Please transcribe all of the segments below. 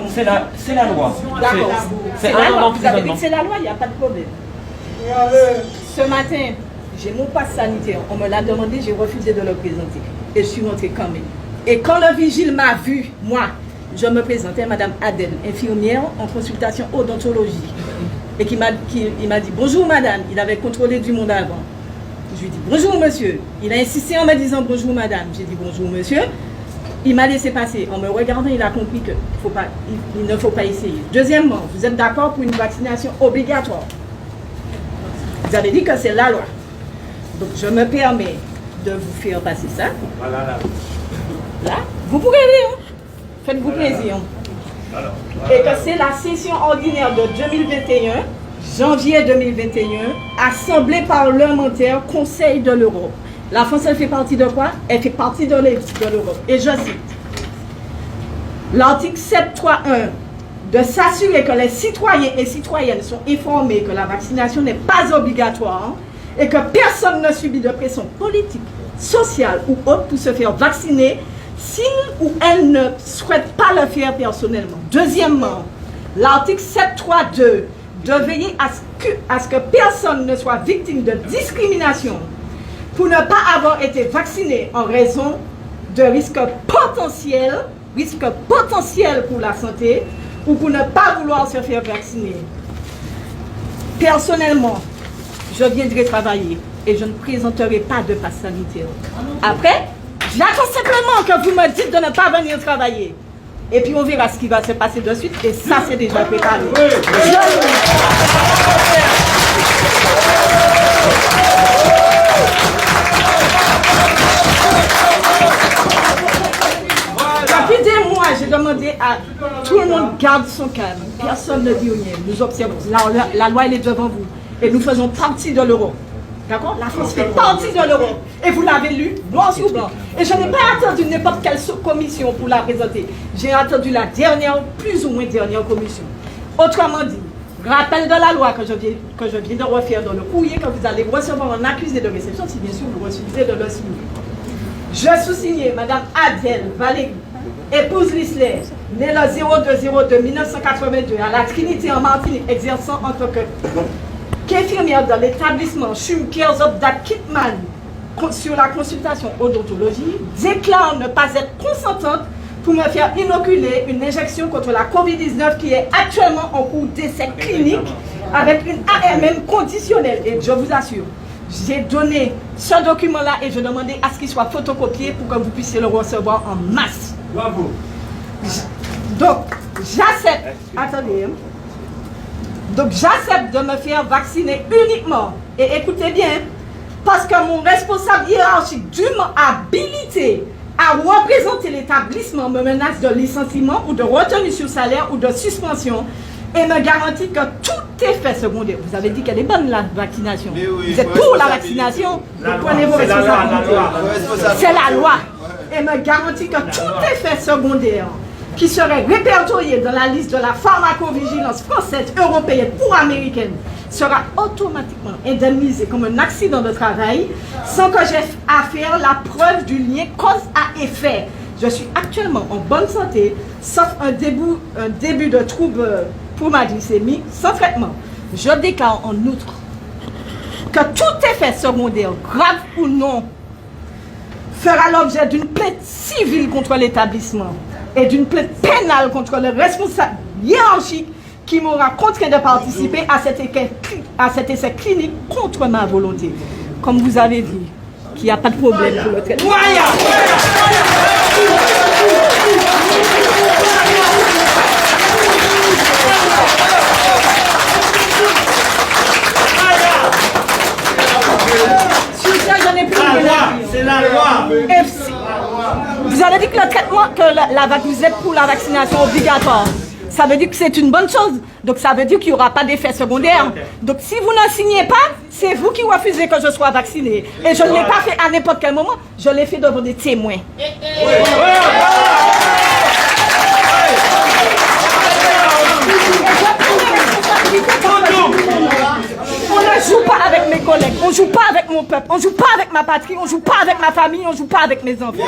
C'est la loi. D'accord. C'est la loi. Vous avez dit que c'est la loi, il n'y a pas de problème. Ce matin, j'ai mon passe sanitaire. On me l'a demandé, j'ai refusé de le présenter. Et je suis rentrée quand même. Et quand le vigile m'a vu, moi, je me présentais à Madame Adèle, infirmière en consultation odontologie. Et il m'a dit bonjour madame. Il avait contrôlé du monde avant. Je lui ai dit bonjour monsieur. Il a insisté en me disant bonjour madame. J'ai dit bonjour monsieur. Il m'a laissé passer. En me regardant, il a compris qu'il ne faut pas essayer. Deuxièmement, vous êtes d'accord pour une vaccination obligatoire. Vous avez dit que c'est la loi. Donc je me permets de vous faire passer ça. Voilà. Là, vous pourrez lire. Faites-vous plaisir. Et que c'est la session ordinaire de 2021, janvier 2021, Assemblée parlementaire, Conseil de l'Europe. La France, elle fait partie de quoi? Elle fait partie de l'Europe. Et je cite l'article 7.3.1 de s'assurer que les citoyens et citoyennes sont informés que la vaccination n'est pas obligatoire et que personne ne subit de pression politique, sociale ou autre pour se faire vacciner s'il ou elle ne souhaite pas le faire personnellement. Deuxièmement, l'article 7.3.2 de veiller à ce que personne ne soit victime de discrimination pour ne pas avoir été vacciné en raison de risques potentiels pour la santé ou pour ne pas vouloir se faire vacciner. Personnellement, je viendrai travailler et je ne présenterai pas de passe sanitaire. Après, j'attends simplement que vous me dites de ne pas venir travailler. Et puis on verra ce qui va se passer de suite. Et ça, c'est déjà préparé. Depuis des mois, j'ai demandé à tout le monde garde son calme. Personne ne dit rien. Nous observons. La loi, elle est devant vous. Et nous faisons partie de l'Europe. D'accord? La France fait partie de l'Europe. Et vous l'avez lu, noir sur blanc. Et je n'ai pas attendu n'importe quelle commission pour la présenter. J'ai attendu la dernière, plus ou moins dernière commission. Autrement dit, rappel de la loi que je viens de refaire dans le courrier que vous allez recevoir en accusé de réception, si bien sûr vous refusez de le signer. Je sous-signe Madame Adèle Valérie, épouse Lisler, née le 02/02/1982 à la Trinité en Martinique, exerçant en tant qu'infirmière dans l'établissement CHUM Cares of Dat Kitman sur la consultation odontologie, déclare ne pas être consentante pour me faire inoculer une injection contre la COVID-19 qui est actuellement en cours d'essai clinique avec une AMM conditionnelle. Et je vous assure, j'ai donné ce document-là et je demandais à ce qu'il soit photocopié pour que vous puissiez le recevoir en masse. Bravo. Donc, j'accepte. Attendez. Donc, j'accepte de me faire vacciner uniquement. Et écoutez bien, parce que mon responsable hiérarchique dûment habilité à représenter l'établissement me menace de licenciement ou de retenue sur salaire ou de suspension et me garantit que tout effet secondaire. Vous avez dit qu'elle est bonne la vaccination. Oui, vous êtes pour la vaccination. Vous prenez vos responsabilités. C'est la loi. Et me garantit que tout effet secondaire qui serait répertorié dans la liste de la pharmacovigilance française, européenne ou américaine sera automatiquement indemnisé comme un accident de travail sans que j'aie à faire la preuve du lien cause à effet. Je suis actuellement en bonne santé, sauf un début de trouble pour ma glycémie, sans traitement. Je déclare en outre que tout effet secondaire, grave ou non, fera l'objet d'une plainte civile contre l'établissement et d'une plainte pénale contre le responsable hiérarchique qui m'aura contraint de participer à cet essai clinique contre ma volonté. Comme vous avez dit, qu'il n'y a pas de problème pour le traitement. Sur ça, j'en ai plus de c'est la loi. Vous avez dit que le traitement, que vous êtes pour la vaccination obligatoire. Ça veut dire que c'est une bonne chose. Donc ça veut dire qu'il n'y aura pas d'effet secondaire. Donc si vous ne signez pas, c'est vous qui refusez que je sois vacciné. Et je ne l'ai pas fait à n'importe quel moment. Je l'ai fait devant des témoins. On ne joue pas avec mes collègues, on ne joue pas avec mon peuple, on ne joue pas avec ma patrie, on ne joue pas avec ma famille, on ne joue pas avec mes enfants.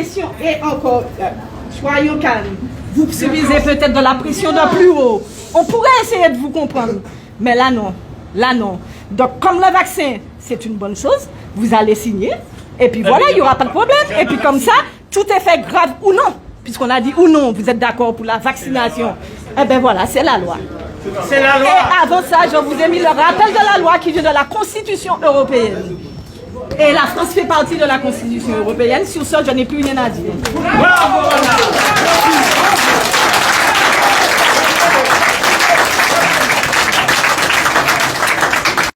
question est encore, soyons calmes. Vous subissez peut-être de la pression de plus haut. On pourrait essayer de vous comprendre. Mais là, non. Là, non. Donc, comme le vaccin, c'est une bonne chose, vous allez signer. Et puis voilà, il n'y aura pas de problème. Et puis comme ça, tout est fait grave ou non. Puisqu'on a dit ou non, vous êtes d'accord pour la vaccination. Eh bien voilà, c'est la loi. C'est la loi. Et avant ça, je vous ai mis le rappel de la loi qui vient de la Constitution européenne. Et la France fait partie de la Constitution européenne. Sur ça, je n'ai plus rien à dire. Bravo,